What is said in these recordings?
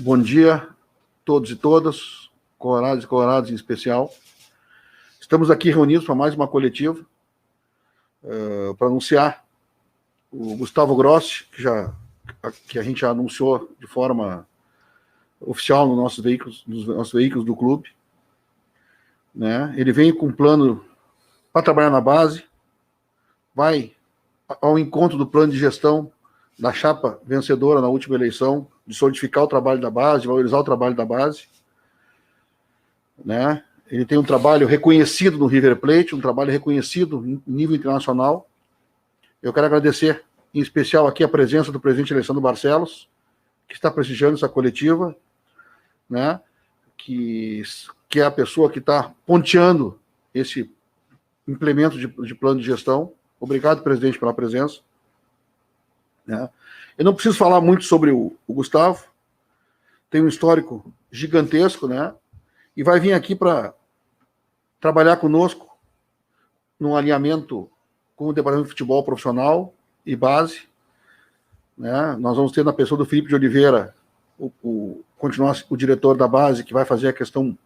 Bom dia, todos e todas, colorados e colorados em especial. Estamos aqui reunidos para mais uma coletiva para anunciar o Gustavo Grossi, que a gente já anunciou de forma oficial nos nossos veículos do clube. Né? Ele vem com um plano para trabalhar na base, vai ao encontro do plano de gestão da chapa vencedora na última eleição, de solidificar o trabalho da base, de valorizar o trabalho da base. Né? Ele tem um trabalho reconhecido no River Plate, um trabalho reconhecido em nível internacional. Eu quero agradecer, em especial, aqui a presença do presidente Alessandro Barcelos, que está prestigiando essa coletiva, né? que é a pessoa que está ponteando esse implemento de plano de gestão. Obrigado, presidente, pela presença. Né? Eu não preciso falar muito sobre o Gustavo, tem um histórico gigantesco, né? E vai vir aqui para trabalhar conosco num alinhamento com o Departamento de Futebol Profissional e Base. Né? Nós vamos ter na pessoa do Felipe de Oliveira continuar o diretor da base, que vai fazer a questão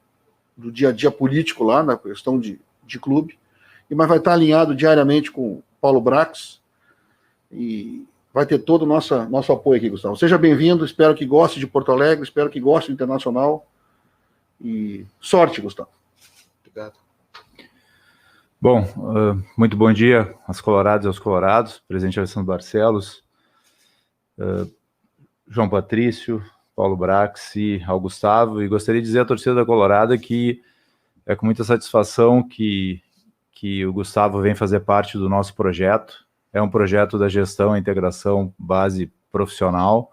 do dia a dia político lá, na questão de clube, mas vai estar alinhado diariamente com o Paulo Brax e vai ter todo o nosso apoio aqui, Gustavo. Seja bem-vindo, espero que goste de Porto Alegre, espero que goste do Internacional e sorte, Gustavo. Obrigado. Bom, muito bom dia aos colorados e aos colorados, presidente Alessandro Barcelos, João Patrício, Paulo Brax e ao Gustavo, e gostaria de dizer à torcida da Colorada que é com muita satisfação que o Gustavo vem fazer parte do nosso projeto. É um projeto da gestão e integração base profissional.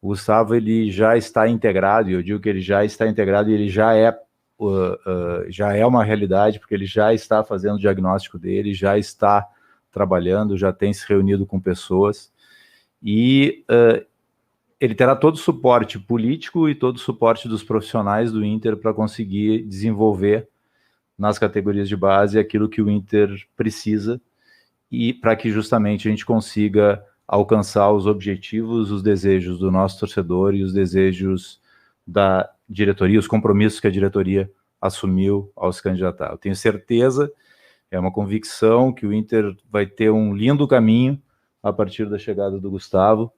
O Gustavo ele já está integrado, e eu digo que ele já está integrado e ele já é uma realidade, porque ele já está fazendo o diagnóstico dele, já está trabalhando, já tem se reunido com pessoas, e ele terá todo o suporte político e todo o suporte dos profissionais do Inter para conseguir desenvolver nas categorias de base aquilo que o Inter precisa e para que justamente a gente consiga alcançar os objetivos, os desejos do nosso torcedor e os desejos da diretoria, os compromissos que a diretoria assumiu ao se candidatar. Eu tenho certeza, é uma convicção que o Inter vai ter um lindo caminho a partir da chegada do Gustavo,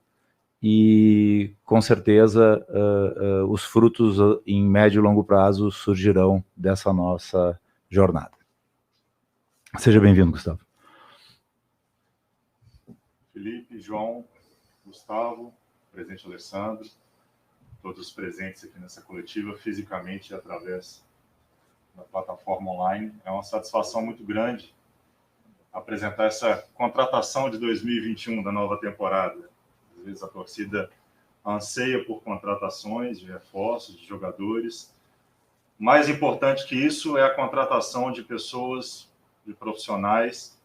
e com certeza os frutos em médio e longo prazo surgirão dessa nossa jornada. Seja bem-vindo, Gustavo. Felipe, João, Gustavo, presidente Alessandro, todos os presentes aqui nessa coletiva, fisicamente e através da plataforma online. É uma satisfação muito grande apresentar essa contratação de 2021 da nova temporada. Às vezes a torcida anseia por contratações de reforços, de jogadores. Mais importante que isso é a contratação de pessoas, de profissionais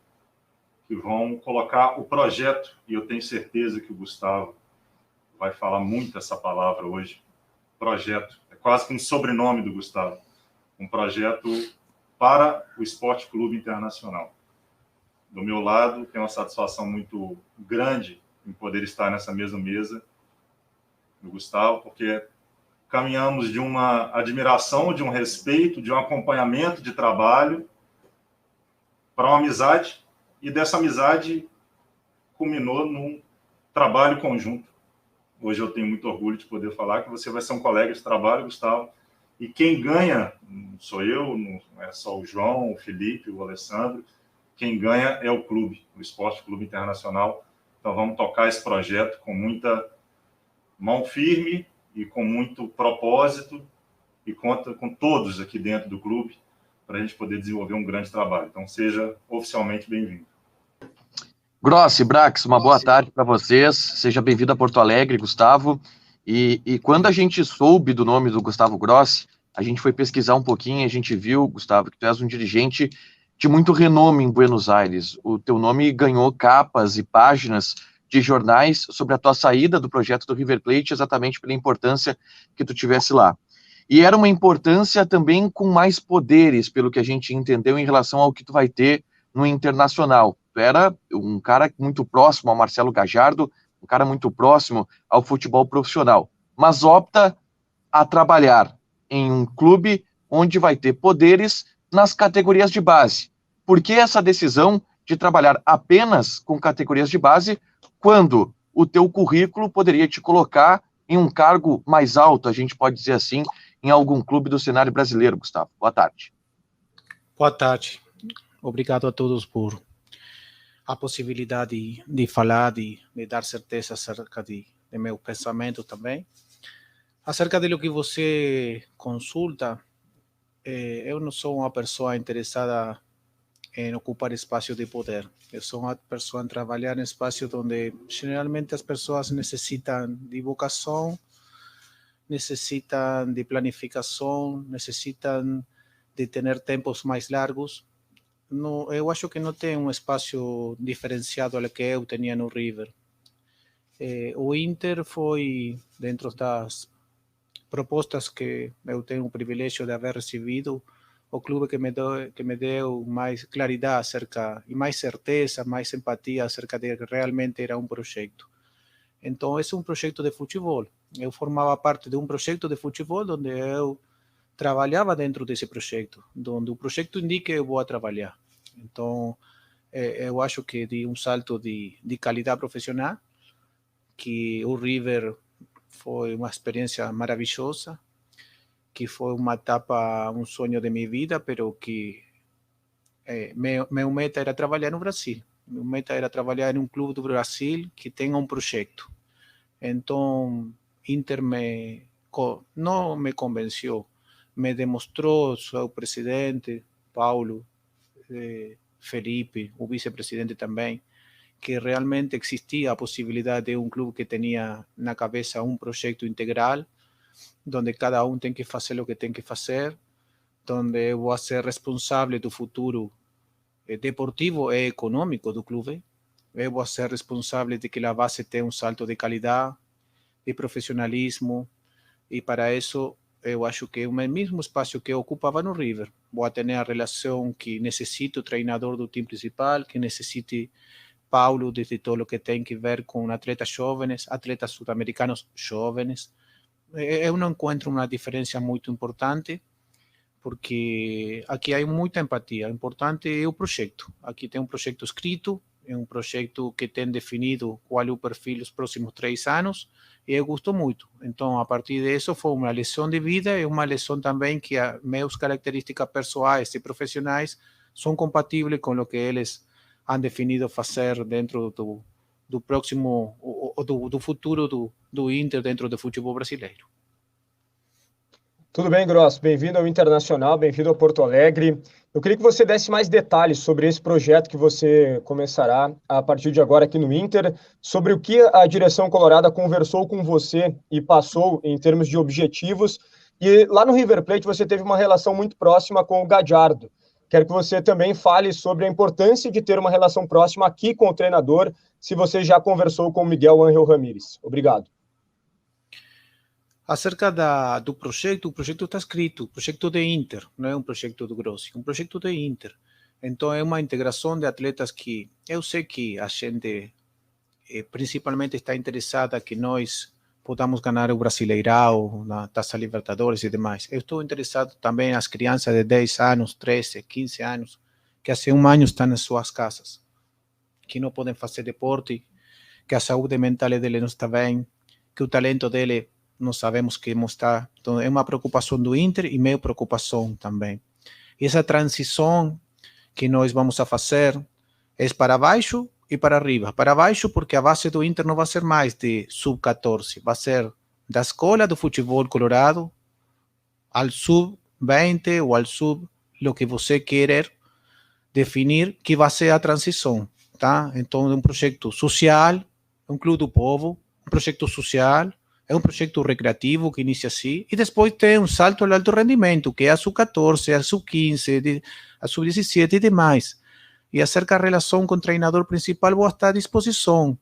que vão colocar o projeto, e eu tenho certeza que o Gustavo vai falar muito essa palavra hoje, projeto. É quase que um sobrenome do Gustavo. Um projeto para o Esporte Clube Internacional. Do meu lado, tenho uma satisfação muito grande em poder estar nessa mesma mesa do Gustavo, porque caminhamos de uma admiração, de um respeito, de um acompanhamento de trabalho para uma amizade, e dessa amizade culminou num trabalho conjunto. Hoje eu tenho muito orgulho de poder falar que você vai ser um colega de trabalho, Gustavo, e quem ganha não sou eu, não é só o João, o Felipe, o Alessandro, quem ganha é o clube, o Esporte Clube Internacional. Então vamos tocar esse projeto com muita mão firme e com muito propósito, e conta com todos aqui dentro do clube para a gente poder desenvolver um grande trabalho. Então seja oficialmente bem-vindo. Grossi, Brax, uma boa tarde para vocês. Seja bem-vindo a Porto Alegre, Gustavo. E quando a gente soube do nome do Gustavo Grossi, a gente foi pesquisar um pouquinho e a gente viu, Gustavo, que tu és um dirigente de muito renome em Buenos Aires. O teu nome ganhou capas e páginas de jornais sobre a tua saída do projeto do River Plate, exatamente pela importância que tu tivesse lá. E era uma importância também com mais poderes, pelo que a gente entendeu em relação ao que tu vai ter no Internacional. Tu era um cara muito próximo ao Marcelo Gajardo, um cara muito próximo ao futebol profissional, mas opta a trabalhar em um clube onde vai ter poderes nas categorias de base? Por que essa decisão de trabalhar apenas com categorias de base quando o teu currículo poderia te colocar em um cargo mais alto, a gente pode dizer assim, em algum clube do cenário brasileiro, Gustavo? Boa tarde. Boa tarde. Obrigado a todos por a possibilidade de falar, de dar certeza acerca de meu pensamento também. Acerca de lo que você consulta, eu não sou uma pessoa interessada em ocupar espaços de poder. Eu sou uma pessoa em trabalhar em espaços onde geralmente as pessoas necessitam de vocação, necessitam de planificação, necessitam de ter tempos mais largos. Não, eu acho que não tem um espaço diferenciado ao que eu tinha no River. O Inter foi, dentro das propostas que eu tenho o privilégio de haver recebido, o clube que me deu mais claridade acerca, e mais certeza, mais empatia acerca de que realmente era um projeto. Então, esse é um projeto de futebol. Eu formava parte de um projeto de futebol onde eu trabalhava dentro desse projeto, onde o projeto indica que eu vou trabalhar. Então, eu acho que de um salto de qualidade profissional, que o River foi uma experiência maravilhosa, que foi uma etapa, um sonho de minha vida, pero que meu meta era trabalhar no Brasil. Meu meta era trabalhar em um clube do Brasil que tenha um projeto. Então, Inter não me convenceu, me demonstrou seu presidente, Paulo, Felipe, o vice-presidente também, que realmente existia a possibilidade de um clube que tinha na cabeça um projeto integral, onde cada um tem que fazer o que tem que fazer, onde eu vou ser responsável do futuro deportivo e econômico do clube, eu vou ser responsável de que a base tenha um salto de qualidade, de profissionalismo, e para isso eu acho que é o mesmo espaço que eu ocupava no River. Vou ter a relação que necessita o treinador do time principal, que necessite Paulo, desde todo o que tem que ver com atletas jovens, atletas sul-americanos jovens. Eu não encontro uma diferença muito importante, porque aqui há muita empatia. O importante é o projeto. Aqui tem um projeto escrito, é um projeto que tem definido qual é o perfil dos próximos 3 anos, e eu gosto muito. Então, a partir disso, foi uma lição de vida e uma lição também que as minhas características pessoais e profissionais são compatíveis com o que eles han definido fazer dentro do próximo, do futuro do Inter dentro do futebol brasileiro. Tudo bem, Gross? Bem-vindo ao Internacional, bem-vindo ao Porto Alegre. Eu queria que você desse mais detalhes sobre esse projeto que você começará a partir de agora aqui no Inter, sobre o que a direção colorada conversou com você e passou em termos de objetivos. E lá no River Plate você teve uma relação muito próxima com o Gallardo. Quero que você também fale sobre a importância de ter uma relação próxima aqui com o treinador, se você já conversou com o Miguel Ángel Ramírez. Obrigado. Acerca do projeto, o projeto está escrito, projeto de Inter, não é um projeto do Grossi, um projeto de Inter. Então é uma integração de atletas que eu sei que a gente principalmente está interessada que nós podamos ganhar o Brasileirão, na Taça Libertadores e demais. Eu estou interessado também nas crianças de 10 anos, 13, 15 anos, que há um ano estão nas suas casas, que não podem fazer deporte, que a saúde mental dele não está bem, que o talento dele não sabemos como está. Então, é uma preocupação do Inter e minha preocupação também. E essa transição que nós vamos a fazer é para baixo e para arriba. Para baixo, porque a base do Inter não vai ser mais de sub-14, vai ser da escola do futebol colorado ao sub-20 ou ao sub, o que você querer definir, que vai ser a transição, tá? Então, é um projeto social, é um clube do povo, um projeto social, é um projeto recreativo que inicia assim, e depois tem um salto ao alto rendimento, que é a sub-14, a sub-15, a sub-17 e demais. E acerca da relação com o treinador principal, vou estar à disposição.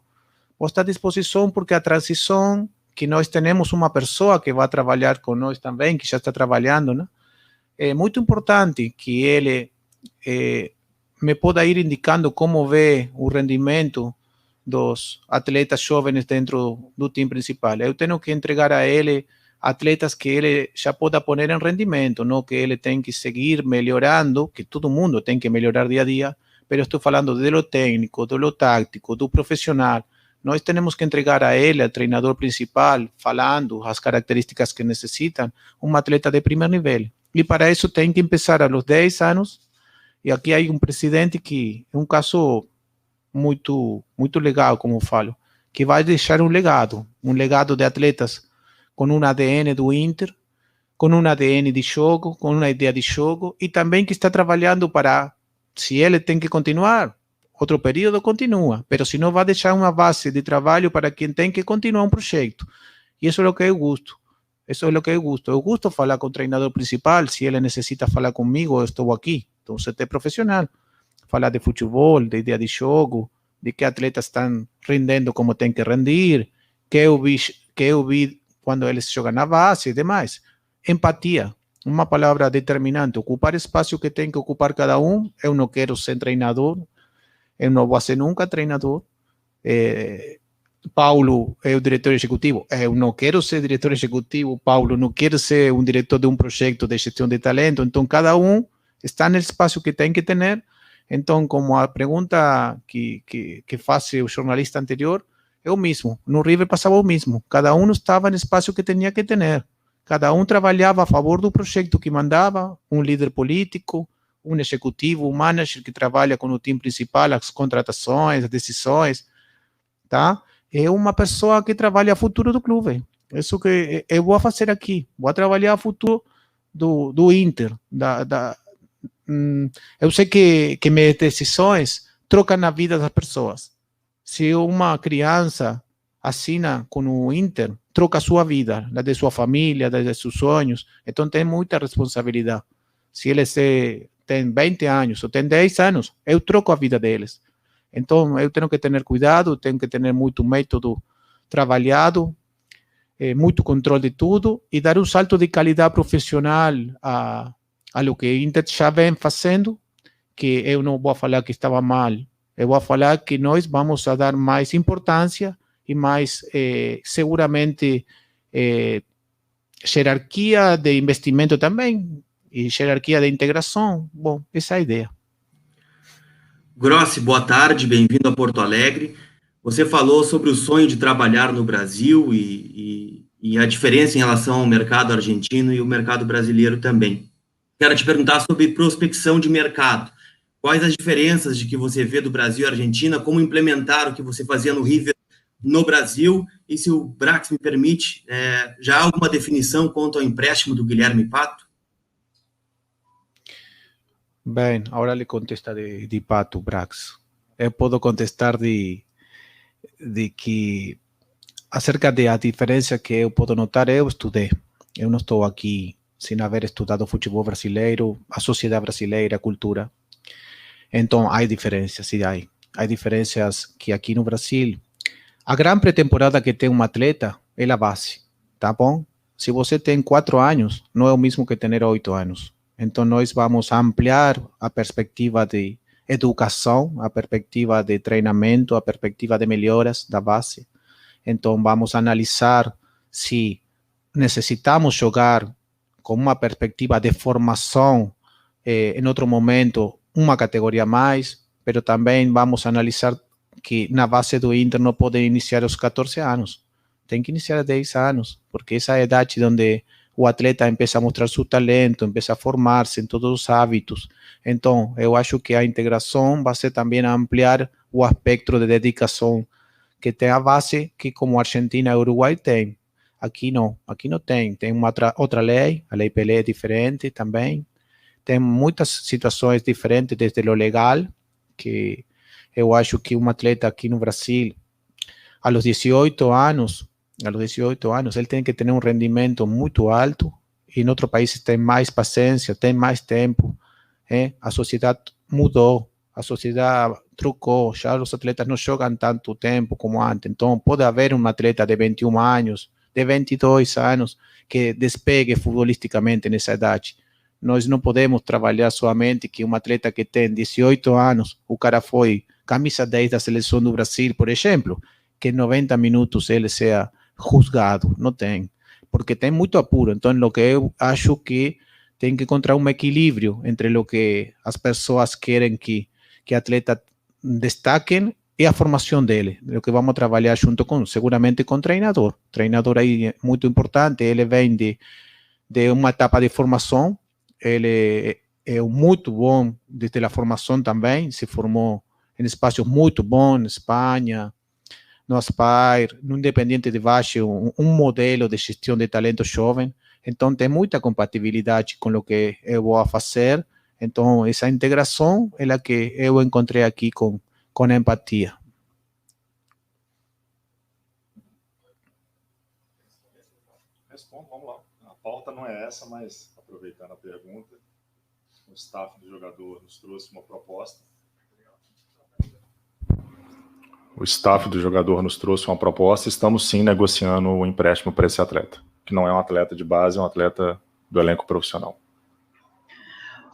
Vou estar à disposição porque a transição, que nós temos uma pessoa que vai trabalhar com nós também, que já está trabalhando, né? É muito importante que ele me possa ir indicando como vê o rendimento dos atletas jovens dentro do time principal. Eu tenho que entregar a ele atletas que ele já pode pôr em rendimento, não que ele tem que seguir melhorando, que todo mundo tem que melhorar dia a dia, mas estou falando de lo técnico, de lo táctico, do profissional. Nós temos que entregar a ele, ao treinador principal, falando as características que necessitam, um atleta de primeiro nível. E para isso tem que começar a los 10 anos. E aqui há um presidente que é um caso muito legal, como eu falo, que vai deixar um legado de atletas com um ADN do Inter, com um ADN de jogo, com uma ideia de jogo, e também que está trabalhando para, se ele tem que continuar, outro período continua, mas se não vai deixar uma base de trabalho para quem tem que continuar um projeto. E isso é o que eu gosto. Isso é o que eu gosto. Eu gosto de falar com o treinador principal, se ele necessita falar comigo, eu estou aqui. Então, você é profissional. Falar de futebol, de ideia de jogo, de que atletas estão rendendo como tem que rendir, que eu vi quando eles jogam na base e demais. Empatia, uma palavra determinante. Ocupar espaço que tem que ocupar cada um. Eu não quero ser treinador. Eu não vou ser nunca treinador. Paulo é o diretor executivo. Eu não quero ser diretor executivo. Paulo não quer ser um diretor de um projeto de gestão de talento. Então, cada um está no espaço que tem que ter. Então, como a pergunta que faz o jornalista anterior, é o mesmo. No River passava o mesmo. Cada um estava no espaço que tinha que ter. Cada um trabalhava a favor do projeto que mandava, um líder político, um executivo, um manager que trabalha com o time principal, as contratações, as decisões, tá? É uma pessoa que trabalha o futuro do clube. Isso que eu vou fazer aqui. Vou trabalhar o futuro do Inter. Eu sei que minhas decisões trocam a vida das pessoas. Se uma criança assina com o Inter, troca a sua vida, a de sua família, de seus sonhos. Então, tem muita responsabilidade. Se eles têm 20 anos ou têm 10 anos, eu troco a vida deles. Então, eu tenho que ter cuidado, tenho que ter muito método trabalhado, muito controle de tudo e dar um salto de qualidade profissional a lo que o Inter já vem fazendo, que eu não vou falar que estava mal. Eu vou falar que nós vamos a dar mais importância e mais, seguramente, hierarquia de investimento também e hierarquia de integração. Bom, essa é a ideia. Grossi, boa tarde, bem-vindo a Porto Alegre. Você falou sobre o sonho de trabalhar no Brasil e a diferença em relação ao mercado argentino e o mercado brasileiro também. Quero te perguntar sobre prospecção de mercado. Quais as diferenças de que você vê do Brasil e Argentina, como implementar o que você fazia no River no Brasil, e se o Brax me permite, já há alguma definição quanto ao empréstimo do Guilherme Pato? Bem, agora ele contesta de Pato, Brax. Eu posso contestar de que, acerca da diferença que eu posso notar, eu estudei. Eu não estou aqui sem haver estudado futebol brasileiro, a sociedade brasileira, a cultura. Então, há diferenças, sim, há diferenças que aqui no Brasil, a grande pré-temporada que tem um atleta é a base, tá bom? Se você tem 4 anos, não é o mesmo que ter 8 anos. Então, nós vamos ampliar a perspectiva de educação, a perspectiva de treinamento, a perspectiva de melhoras da base. Então, vamos analisar se necessitamos jogar com uma perspectiva de formação, em outro momento, uma categoria mais, mas também vamos analisar que na base do Inter não pode iniciar aos 14 anos, tem que iniciar aos 10 anos, porque essa é a idade onde o atleta começa a mostrar seu talento, começa a formar-se em todos os hábitos. Então, eu acho que a integração vai ser também ampliar o aspecto de dedicação que tem a base, que como a Argentina e o Uruguai tem. Aqui não tem. Tem uma outra lei, a Lei Pelé é diferente também. Tem muitas situações diferentes desde o legal, que eu acho que um atleta aqui no Brasil, aos 18 anos, ele tem que ter um rendimento muito alto, e em outros países tem mais paciência, tem mais tempo. A sociedade mudou, a sociedade trocou, já os atletas não jogam tanto tempo como antes. Então, pode haver um atleta de 21 anos, de 22 anos, que despegue futbolisticamente nessa idade. Nós não podemos trabalhar somente que um atleta que tem 18 anos, o cara foi camisa 10 da seleção do Brasil, por exemplo, que em 90 minutos ele seja juzgado. Não tem. porque tem muito apuro. Então, o que eu acho que tem que encontrar um equilíbrio entre o que as pessoas querem que atleta destaquem e a formação dele, o que vamos trabalhar junto seguramente com o treinador. O treinador aí é muito importante, ele vem de uma etapa de formação, ele é muito bom desde a formação também, se formou em espaços muito bons, na Espanha, no Aspire, no Independiente de Valle, um modelo de gestão de talento jovem. Então, tem muita compatibilidade com o que eu vou fazer. Então, essa integração é a que eu encontrei aqui com empatia. Respondo, vamos lá. A pauta não é essa, mas aproveitando a pergunta, o staff do jogador nos trouxe uma proposta. O staff do jogador nos trouxe uma proposta, estamos sim negociando o empréstimo para esse atleta, que não é um atleta de base, é um atleta do elenco profissional.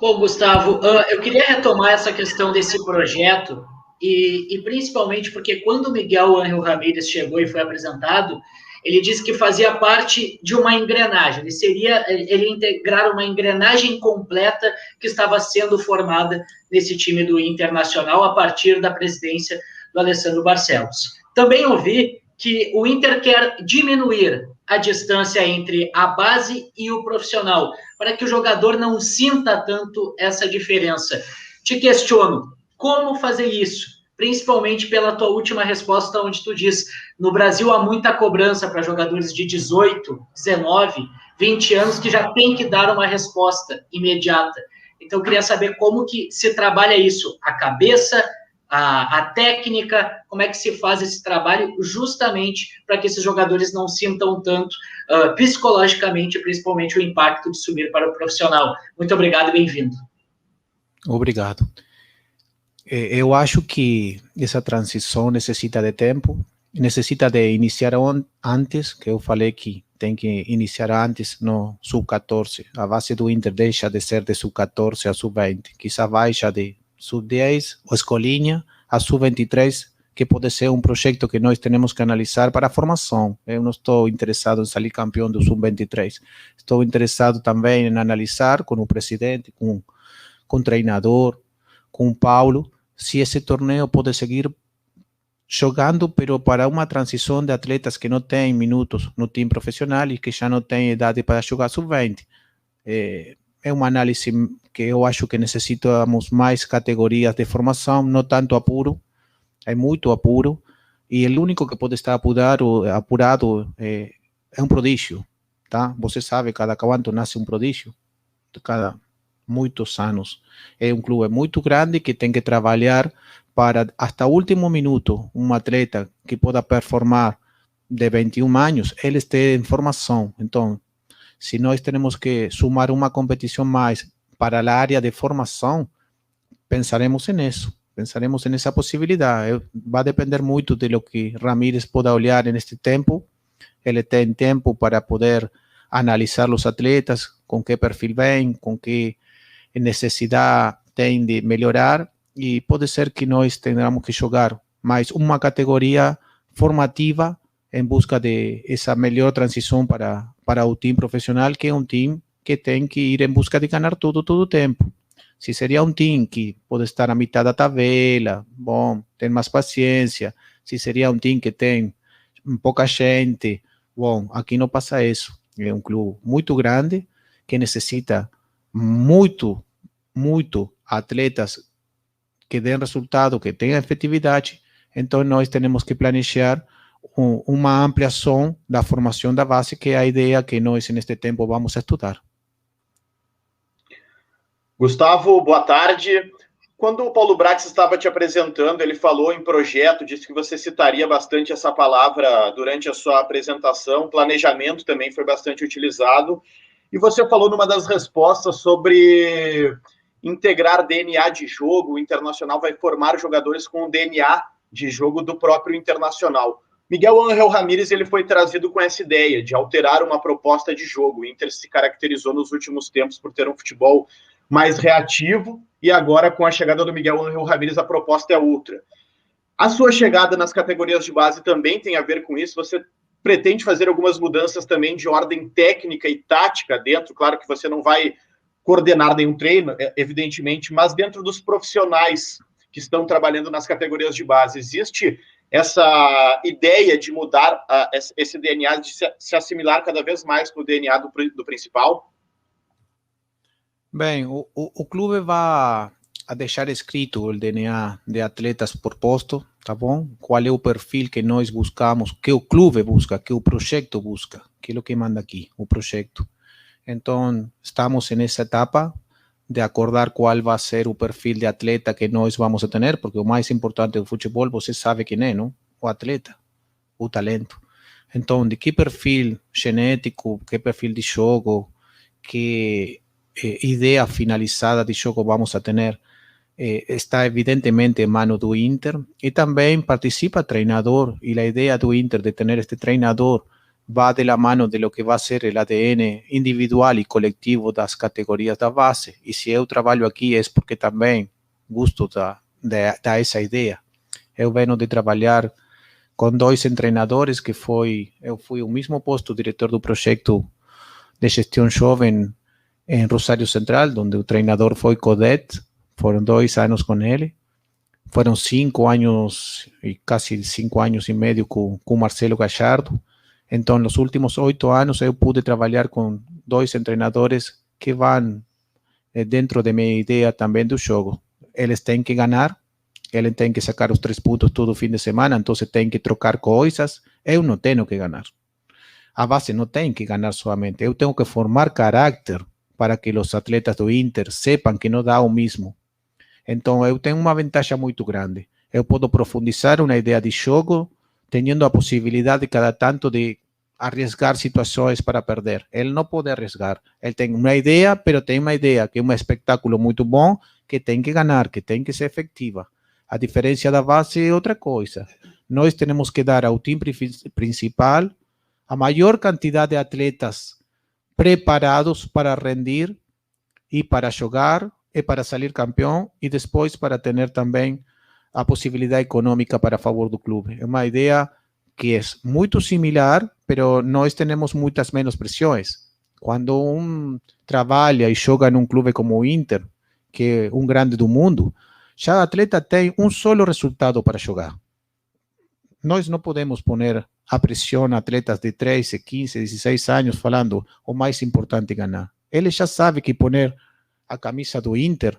Bom, Gustavo, eu queria retomar essa questão desse projeto, e principalmente porque quando o Miguel Ángel Ramírez chegou e foi apresentado, ele disse que fazia parte de uma engrenagem, ele ia integrar uma engrenagem completa que estava sendo formada nesse time do Internacional a partir da presidência do Alessandro Barcelos. Também ouvi que o Inter quer diminuir a distância entre a base e o profissional, para que o jogador não sinta tanto essa diferença. Te questiono, como fazer isso? Principalmente pela tua última resposta, onde tu diz, no Brasil há muita cobrança para jogadores de 18, 19, 20 anos que já tem que dar uma resposta imediata. Então, eu queria saber como que se trabalha isso, a cabeça, a técnica, como é que se faz esse trabalho justamente para que esses jogadores não sintam tanto psicologicamente, principalmente o impacto de subir para o profissional. Muito obrigado e bem-vindo. Obrigado. Eu acho que essa transição necessita de tempo, necessita de iniciar antes, que eu falei que tem que iniciar antes no sub-14. A base do Inter deixa de ser de sub-14 a sub-20, quizá baixa de sub-10 ou escolinha a sub-23, que pode ser um projeto que nós temos que analisar para a formação. Eu não estou interessado em sair campeão do sub-23. Estou interessado também em analisar com o presidente, com o treinador, com o Paulo, se esse torneio pode seguir jogando, pero para uma transição de atletas que não têm minutos no time profissional e que já não têm idade para jogar sub-20. É uma análise que eu acho que necessitamos mais categorias de formação, não tanto apuro, é muito apuro, e o único que pode estar apurado é um prodígio, tá? Você sabe, cada quanto nasce um prodígio, cada muitos anos. É um clube muito grande que tem que trabalhar para, hasta o último minuto, um atleta que possa performar de 21 anos, ele esteja em formação. Então, se nós temos que sumar uma competição mais para a área de formação, pensaremos nisso, pensaremos nessa possibilidade. Vai depender muito de lo que Ramírez possa olhar neste tempo. Ele tem tempo para poder analisar os atletas, com que perfil vem, com que necessidade tem de melhorar, e pode ser que nós tenhamos que jogar mais uma categoria formativa em busca de essa melhor transição para o time profissional, que é um time que tem que ir em busca de ganhar todo o tempo. Se seria um time que pode estar à metade da tabela, bom, tem mais paciência. Se seria um time que tem pouca gente, bom, aqui não passa isso. É um clube muito grande que necessita muito atletas que deem resultado, que tenham efetividade. Então, nós temos que planejar uma ampliação da formação da base, que é a ideia que nós, neste tempo, vamos estudar. Gustavo, boa tarde. Quando o Paulo Brax estava te apresentando, ele falou em projeto, disse que você citaria bastante essa palavra durante a sua apresentação. Planejamento também foi bastante utilizado. E você falou numa das respostas sobre integrar DNA de jogo. O Internacional vai formar jogadores com o DNA de jogo do próprio Internacional. Miguel Ángel Ramírez, ele foi trazido com essa ideia de alterar uma proposta de jogo. O Inter se caracterizou nos últimos tempos por ter um futebol mais reativo, e agora, com a chegada do Miguel Ángel Ramírez, a proposta é outra. A sua chegada nas categorias de base também tem a ver com isso? Você pretende fazer algumas mudanças também de ordem técnica e tática dentro, claro que você não vai coordenar nenhum treino, evidentemente, mas dentro dos profissionais que estão trabalhando nas categorias de base, existe essa ideia de mudar esse DNA, de se assimilar cada vez mais com o DNA do principal? Bem, o clube vai a deixar escrito o DNA de atletas por posto, tá bom? Qual é o perfil que nós buscamos, que o clube busca, que o projeto busca, que é o que manda aqui, o projeto. Então, estamos nessa etapa de acordar qual vai ser o perfil de atleta que nós vamos a ter, porque o mais importante do futebol, você sabe quem é, não? O atleta, o talento. Então, de que perfil genético, que perfil de jogo, que ideia finalizada de jogo vamos a ter, está evidentemente em mano do Inter, e também participa treinador, e a ideia do Inter de ter este treinador va de la mano de lo que va a ser el ADN individual y colectivo das categorias da base. E se eu trabalho aqui é porque também gosto dessa ideia. Eu venho de trabalhar com 2 treinadores que eu fui o mesmo posto diretor do projeto de gestão jovem em Rosário Central, onde o treinador foi Codet, foram 2 anos com ele. Foram 5 anos e quase 5 anos e meio com Marcelo Gallardo. Então, nos últimos 8 anos, eu pude trabalhar com 2 treinadores que vão dentro de minha ideia também do jogo. Eles têm que ganhar, eles têm que sacar os 3 pontos todo fim de semana, então tem que trocar coisas. Eu não tenho que ganhar. A base não tem que ganhar somente. Eu tenho que formar caráter para que os atletas do Inter sepam que não dá o mesmo. Então, eu tenho uma vantagem muito grande. Eu posso profundizar uma ideia de jogo, teniendo a possibilidade de cada tanto de arriesgar situações para perder. Ele não pode arriesgar. Ele tem uma ideia, pero tem uma ideia que é um espetáculo muito bom, que tem que ganhar, que tem que ser efetiva. A diferença da base é outra coisa. Nós temos que dar ao time principal a maior quantidade de atletas preparados para rendir e para jogar e para sair campeão e depois para ter também a possibilidade econômica para a favor do clube. É uma ideia que é muito similar, mas nós temos muitas menos pressões. Quando trabalha e joga num clube como o Inter, que é um grande do mundo, já o atleta tem um solo resultado para jogar. Nós não podemos poner a pressão a atletas de 13, 15, 16 anos falando o mais importante é ganhar. Ele já sabe que poner a camisa do Inter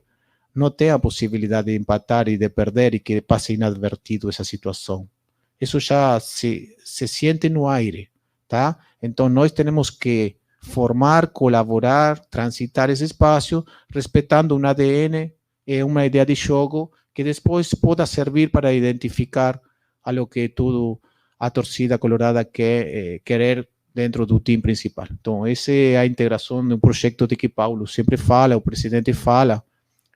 não tem a possibilidade de empatar e de perder e que passe inadvertido essa situação. Isso já se sente no aire, tá? Então, nós temos que formar, colaborar, transitar esse espaço, respeitando um ADN e uma ideia de jogo que depois possa servir para identificar a lo que tudo a torcida colorada quer querer dentro do time principal. Então, essa é a integração de um projeto de que Paulo sempre fala, o presidente fala.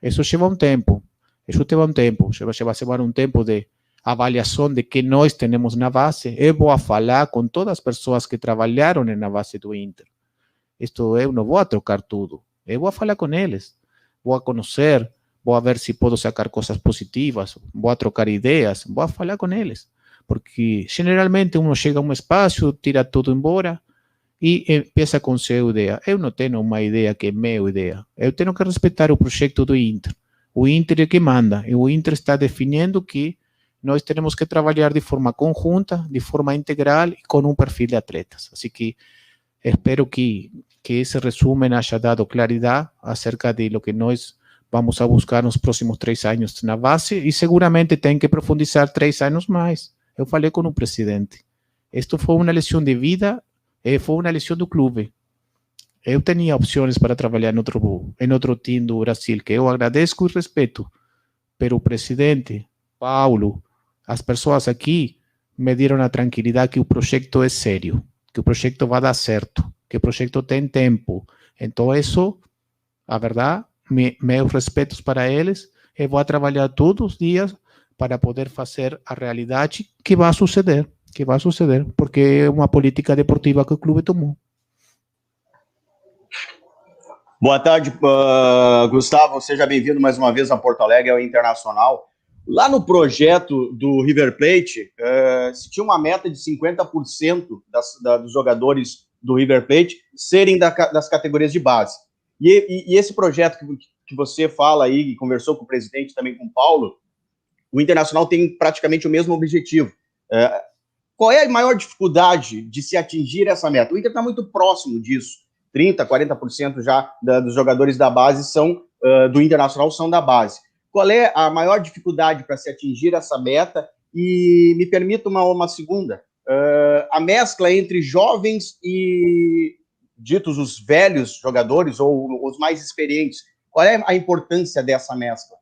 Isso leva um tempo, vai levar um tempo de avaliação de que nós temos na base. Eu vou falar com todas as pessoas que trabalharam na base do Inter. Eu não vou trocar tudo, eu vou falar com eles, vou conhecer, vou ver se posso sacar coisas positivas, vou trocar ideias, vou falar com eles. Porque geralmente uno chega a um espaço, tira tudo embora e começa com sua ideia. Eu não tenho uma ideia que é minha ideia. Eu tenho que respeitar o projeto do Inter. O Inter é que manda. E o Inter está definindo que nós temos que trabalhar de forma conjunta, de forma integral e com um perfil de atletas. Assim que espero que esse resumo haya dado claridade acerca de lo que nós vamos a buscar nos próximos 3 anos na base e seguramente tem que profundizar 3 anos mais. Eu falei com o presidente. Isto foi uma lição de vida, foi uma lição do clube. Eu tinha opções para trabalhar em outro time do Brasil, que eu agradeço e respeito. Mas o presidente, Paulo, as pessoas aqui me deram a tranquilidade que o projeto é sério, que o projeto vai dar certo, que o projeto tem tempo. Então, isso, a verdade, meus respeitos para eles. Eu vou trabalhar todos os dias para poder fazer a realidade que vai suceder, porque é uma política deportiva que o clube tomou. Boa tarde, Gustavo, seja bem-vindo mais uma vez a Porto Alegre, ao Internacional. Lá no projeto do River Plate, se tinha uma meta de 50% dos jogadores do River Plate serem das categorias de base. E esse projeto que você fala aí, e conversou com o presidente também, com o Paulo, o Internacional tem praticamente o mesmo objetivo. Qual é a maior dificuldade de se atingir essa meta? O Inter está muito próximo disso. 30%, 40% já dos jogadores da base do Internacional são da base. Qual é a maior dificuldade para se atingir essa meta? E me permita uma segunda. A mescla entre jovens e ditos os velhos jogadores ou os mais experientes. Qual é a importância dessa mescla?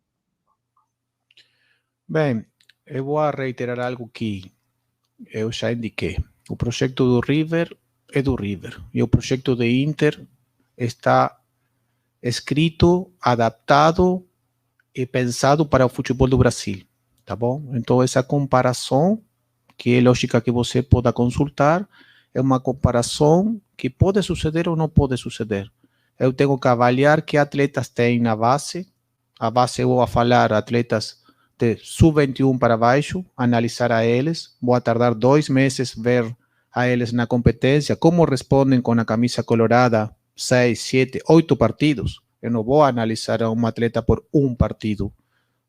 Bem, eu vou reiterar algo que eu já indiquei. O projeto do River é do River e o projeto de Inter está escrito, adaptado e pensado para o futebol do Brasil, tá bom? Então essa comparação, que é lógica que você pode consultar, é uma comparação que pode suceder ou não pode suceder. Eu tenho que avaliar que atletas tem na base. A base eu vou falar atletas de sub-21 para baixo, analisar a eles. Vou tardar 2 meses ver a eles na competência, como respondem com a camisa colorada 6, 7, 8 partidos. Eu não vou analisar a um atleta por um partido,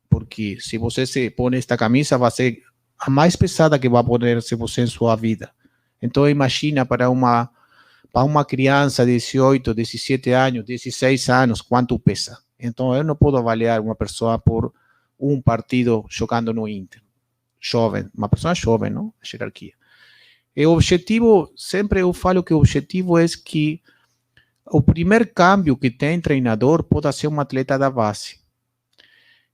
porque se você se põe esta camisa, vai ser a mais pesada que vai poner-se você em sua vida. Então, imagina para uma criança de 18, 17 anos, 16 anos, quanto pesa. Então, eu não posso avaliar uma pessoa por um partido jogando no Inter. Jovem, uma pessoa jovem, não? A hierarquia. E o objetivo, sempre eu falo que o objetivo é que o primeiro câmbio que tem treinador pode ser um atleta da base.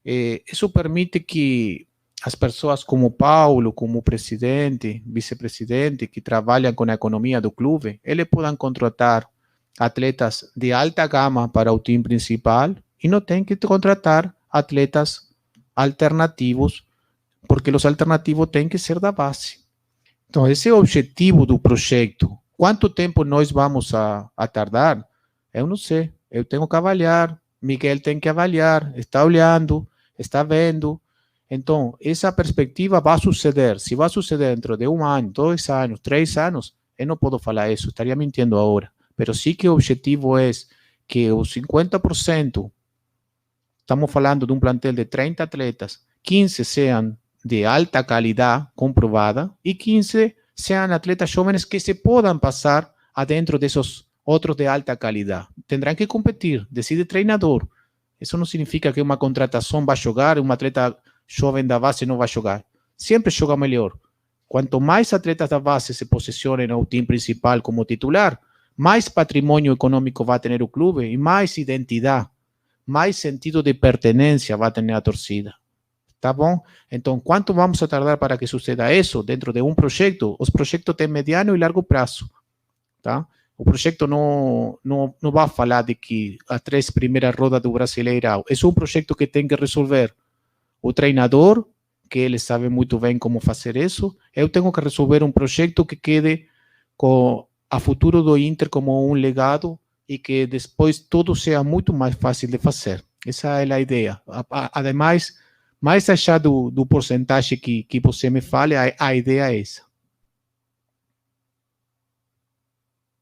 Isso permite que as pessoas como Paulo, como presidente, vice-presidente, que trabalham com a economia do clube, eles podem contratar atletas de alta gama para o time principal e não tem que contratar atletas alternativos, porque os alternativos têm que ser da base. Então, esse é o objetivo do projeto. Quanto tempo nós vamos a tardar? Eu não sei. Eu tenho que avaliar. Miguel tem que avaliar. Está olhando, está vendo. Então, essa perspectiva vai suceder. Se vai suceder dentro de 1 ano, 2 anos, 3 anos, eu não posso falar isso. Estaria mentindo agora. Mas sim que o objetivo é que os 50%, estamos falando de um plantel de 30 atletas, 15 sejam de alta qualidade comprovada e 15 sejam atletas jovens que se podem passar adentro desses outros de alta qualidade. Tendrão que competir, decide treinador. Isso não significa que uma contratação vai jogar, um atleta jovem da base não vai jogar. Sempre joga melhor. Quanto mais atletas da base se posicionem no time principal como titular, mais patrimônio econômico vai ter o clube e mais identidade, mais sentido de pertenência vai ter a torcida. Tá bom? Então, quanto vamos a tardar para que suceda isso dentro de um projeto? Os projetos têm mediano e largo prazo. Tá? O projeto não vai falar de que as 3 primeiras rodas do Brasileirão. É um projeto que tem que resolver o treinador, que ele sabe muito bem como fazer isso. Eu tenho que resolver um projeto que quede com a futuro do Inter como um legado e que depois tudo seja muito mais fácil de fazer. Essa é a ideia. Ademais, mais allá do porcentagem que você me fale, a ideia é essa.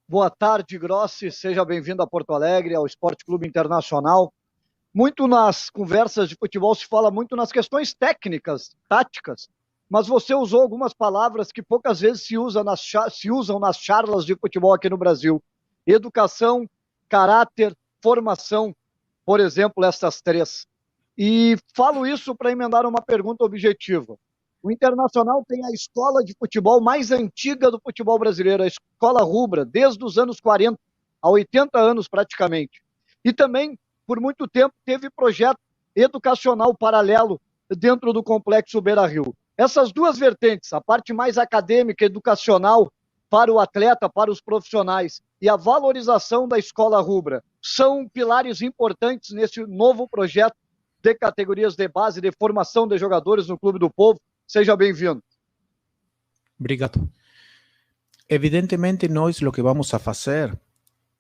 Boa tarde, Grossi. Seja bem-vindo a Porto Alegre, ao Esporte Clube Internacional. Muito nas conversas de futebol se fala muito nas questões técnicas, táticas, mas você usou algumas palavras que poucas vezes se usam nas charlas de futebol aqui no Brasil. Educação, caráter, formação, por exemplo, essas 3. E falo isso para emendar uma pergunta objetiva. O Internacional tem a escola de futebol mais antiga do futebol brasileiro, a Escola Rubra, desde os anos 40, há 80 anos praticamente. E também, por muito tempo, teve projeto educacional paralelo dentro do Complexo Beira-Rio. Essas 2 vertentes, a parte mais acadêmica, educacional, para o atleta, para os profissionais, e a valorização da Escola Rubra, são pilares importantes nesse novo projeto de categorias de base, de formação de jogadores no Clube do Povo. Seja bem-vindo. Obrigado. Evidentemente, nós o que vamos a fazer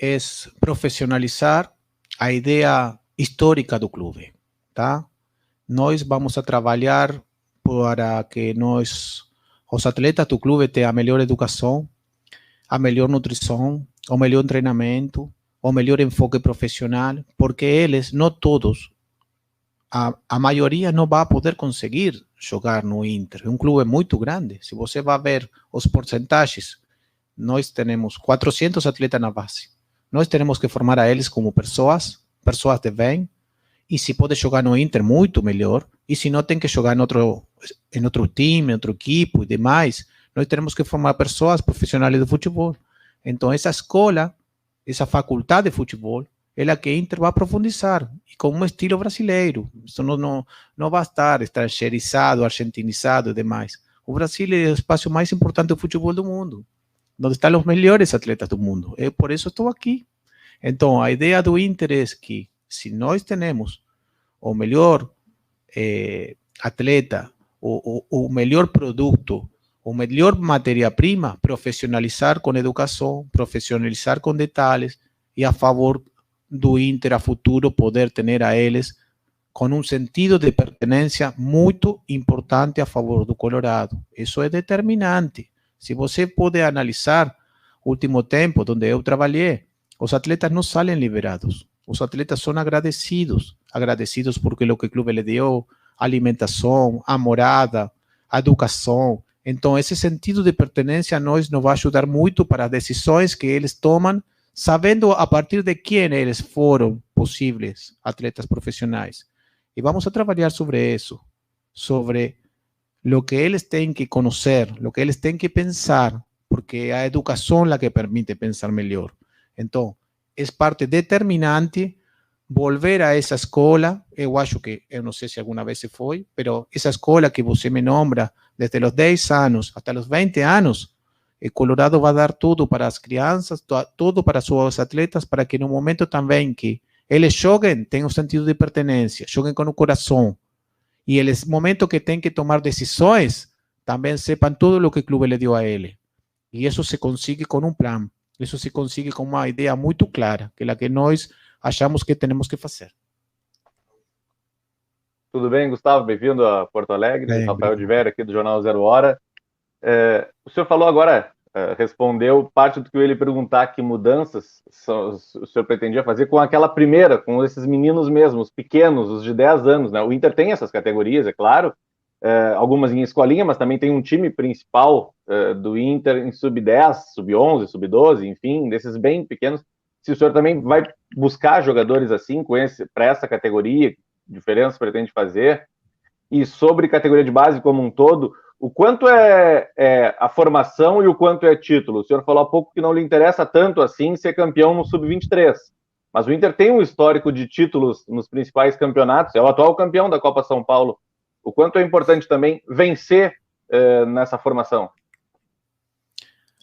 é profissionalizar a ideia histórica do clube, tá? nós vamos a trabalhar para que os atletas do clube tenham a melhor educação, a melhor nutrição, o melhor treinamento, o melhor enfoque profissional, porque eles, não todos, a maioria não vai poder conseguir jogar no Inter. É um clube muito grande. Se você vai ver os porcentagens, nós temos 400 atletas na base. Nós temos que formar a eles como pessoas de bem, e se pode jogar no Inter, muito melhor, e se não, tem que jogar em outro time, em outro equipo e demais. Nós temos que formar pessoas profissionais do futebol. Então, essa escola, essa faculdade de futebol, é a que a Inter vai profundizar, e com um estilo brasileiro. Isso não vai estar estrangeirizado, argentinizado e demais. O Brasil é o espaço mais importante do futebol do mundo, onde estão os melhores atletas do mundo. Eu, por isso, estou aqui. Então, a ideia do Inter é que, se nós temos o melhor atleta, o melhor produto, o melhor matéria-prima, profissionalizar com educação, profissionalizar com detalhes, e a favor do Inter a futuro poder ter a eles com um sentido de pertenência muito importante a favor do Colorado. Isso é determinante. Se você pode analisar o último tempo onde eu trabalhei, os atletas não saem liberados. Os atletas são agradecidos porque o que o clube lhe deu, a alimentação, a morada, a educação. Então, esse sentido de pertenência a nós nos vai ajudar muito para as decisões que eles tomam, sabendo a partir de quem eles foram possíveis atletas profissionais. E vamos a trabalhar sobre isso, sobre o que eles têm que conhecer, o que eles têm que pensar, porque a educação é a que permite pensar melhor. Então, é parte determinante volver a essa escola. Eu acho que, eu não sei se alguma vez se foi, mas essa escola que você me nombra, desde os 10 anos até os 20 anos, o Colorado vai dar tudo para as crianças, tudo para seus atletas, para que no momento também que eles joguem, tenham um sentido de pertenência, joguem com o coração. E eles, no momento que têm que tomar decisões, também sepam tudo o que o clube lhe deu a ele. E isso se consegue com um plano. Isso se consegue com uma ideia muito clara, que é a que nós achamos que temos que fazer. Tudo bem, Gustavo? Bem-vindo a Porto Alegre. Bem, Rafael de Vera, aqui do Jornal Zero Hora. O senhor falou agora, respondeu parte do que eu ia lhe perguntar, que mudanças o senhor pretendia fazer com aquela primeira, com esses meninos mesmo, os pequenos, os de 10 anos, né? O Inter tem essas categorias, é claro, algumas em escolinha, mas também tem um time principal do Inter em sub-10, sub-11, sub-12, enfim, desses bem pequenos. Se o senhor também vai buscar jogadores assim, para essa categoria, que diferença pretende fazer? E sobre categoria de base como um todo, o quanto é a formação e o quanto é título? O senhor falou há pouco que não lhe interessa tanto assim ser campeão no sub-23, mas o Inter tem um histórico de títulos nos principais campeonatos, é o atual campeão da Copa São Paulo. O quanto é importante também vencer nessa formação?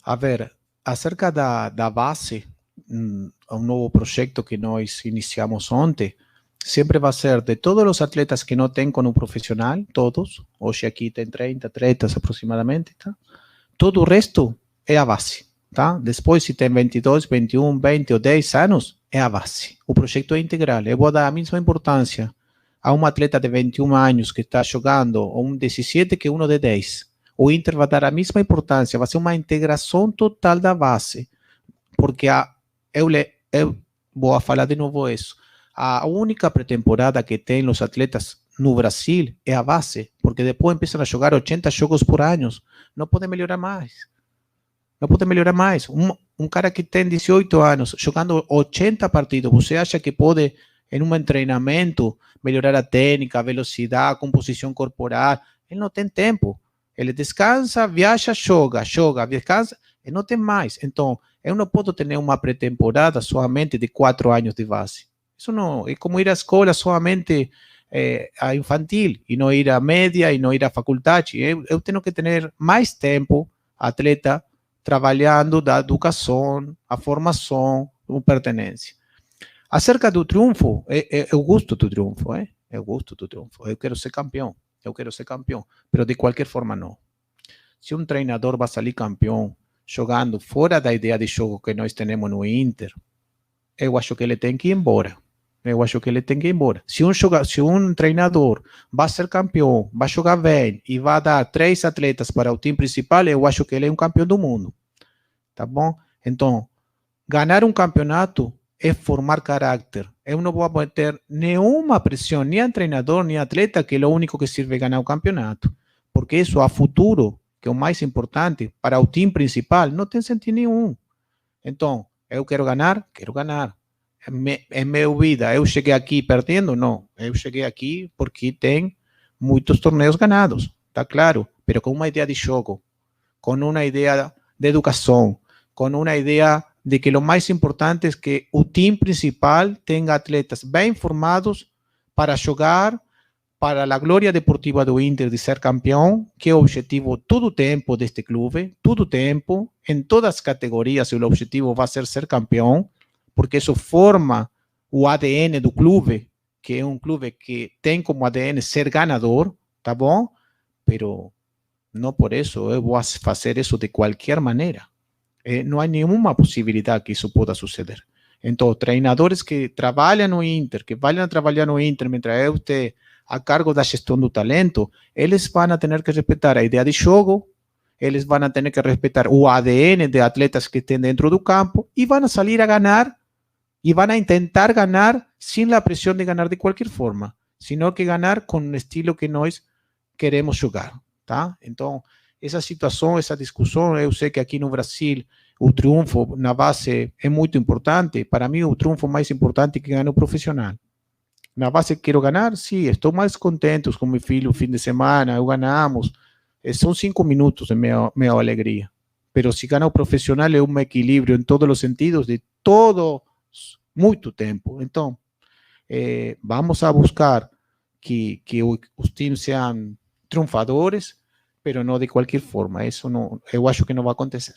A ver, acerca da base, um novo projeto que nós iniciamos ontem, sempre vai ser de todos os atletas que não têm com o profissional, todos, hoje aqui tem 30 atletas aproximadamente, tá? Todo o resto é a base, tá? Depois, se tem 22, 21, 20 ou 10 anos, é a base. O projeto é integral. Eu vou dar a mesma importância a um atleta de 21 anos que está jogando, ou um 17 que um de 10. O Inter vai dar a mesma importância, vai ser uma integração total da base, porque eu vou falar de novo isso. A única pré-temporada que tem os atletas no Brasil é a base, porque depois começam a jogar 80 jogos por ano. Não pode melhorar mais. Não pode melhorar mais. Um cara que tem 18 anos, jogando 80 partidos, você acha que pode, em um treinamento, melhorar a técnica, a velocidade, a composição corporal? Ele não tem tempo. Ele descansa, viaja, joga, descansa, e não tem mais. Então, eu não posso ter uma pré-temporada somente de 4 anos de base. Isso não é como ir à escola somente a infantil, e não ir à média, e não ir à faculdade. Eu tenho que ter mais tempo, atleta, trabalhando da educação, a formação, a pertenência. Acerca do triunfo, eu gosto do triunfo, eu gosto do triunfo. Eu quero ser campeão, mas de qualquer forma não. Se um treinador vai sair campeão jogando fora da ideia de jogo que nós temos no Inter, eu acho que ele tem que ir embora. eu acho que ele tem que ir embora. Se um treinador vai ser campeão, vai jogar bem e vai dar 3 atletas para o time principal, eu acho que ele é um campeão do mundo. Tá bom? Então, ganhar um campeonato é formar caráter. Eu não vou meter nenhuma pressão, nem a treinador, nem a atleta, que é o único que serve ganhar o campeonato. Porque isso, a futuro, que é o mais importante, para o time principal, não tem sentido nenhum. Então, eu quero ganhar. É minha vida. Eu cheguei aqui perdendo? Não. Eu cheguei aqui porque tem muitos torneios ganhados, tá claro? Mas com uma ideia de jogo, com uma ideia de educação, com uma ideia de que o mais importante é que o time principal tenha atletas bem formados para jogar para a glória deportiva do Inter de ser campeão, que é o objetivo todo o tempo deste clube, todo o tempo, em todas as categorias, o objetivo vai ser campeão, porque isso forma o ADN do clube, que é um clube que tem como ADN ser ganador, tá bom? Pero não por isso eu vou fazer isso de qualquer maneira. Não há nenhuma possibilidade que isso possa suceder. Então, treinadores que trabalham no Inter, que valem a trabalhar no Inter, mientras eu esteja a cargo da gestão do talento, eles vão ter que respeitar a ideia de jogo, eles vão ter que respeitar o ADN de atletas que estão dentro do campo e vão sair a ganhar e vão tentar ganhar sem a pressão de ganhar de qualquer forma, sino que ganhar com o estilo que nós queremos jogar, tá? Então, essa situação, essa discussão, eu sei que aqui no Brasil o triunfo na base é muito importante. Para mim, o triunfo mais importante é que ganhe o profissional. Na base, quero ganhar? Sim, estou mais contente com meu filho, fim de semana, ganhamos. São 5 minutos de minha alegria. Mas se ganha o profissional, é um equilíbrio em todos os sentidos, de todo, muito tempo. Então, vamos a buscar que os times sejam triunfadores, mas não de qualquer forma. Isso não, eu acho que não vai acontecer.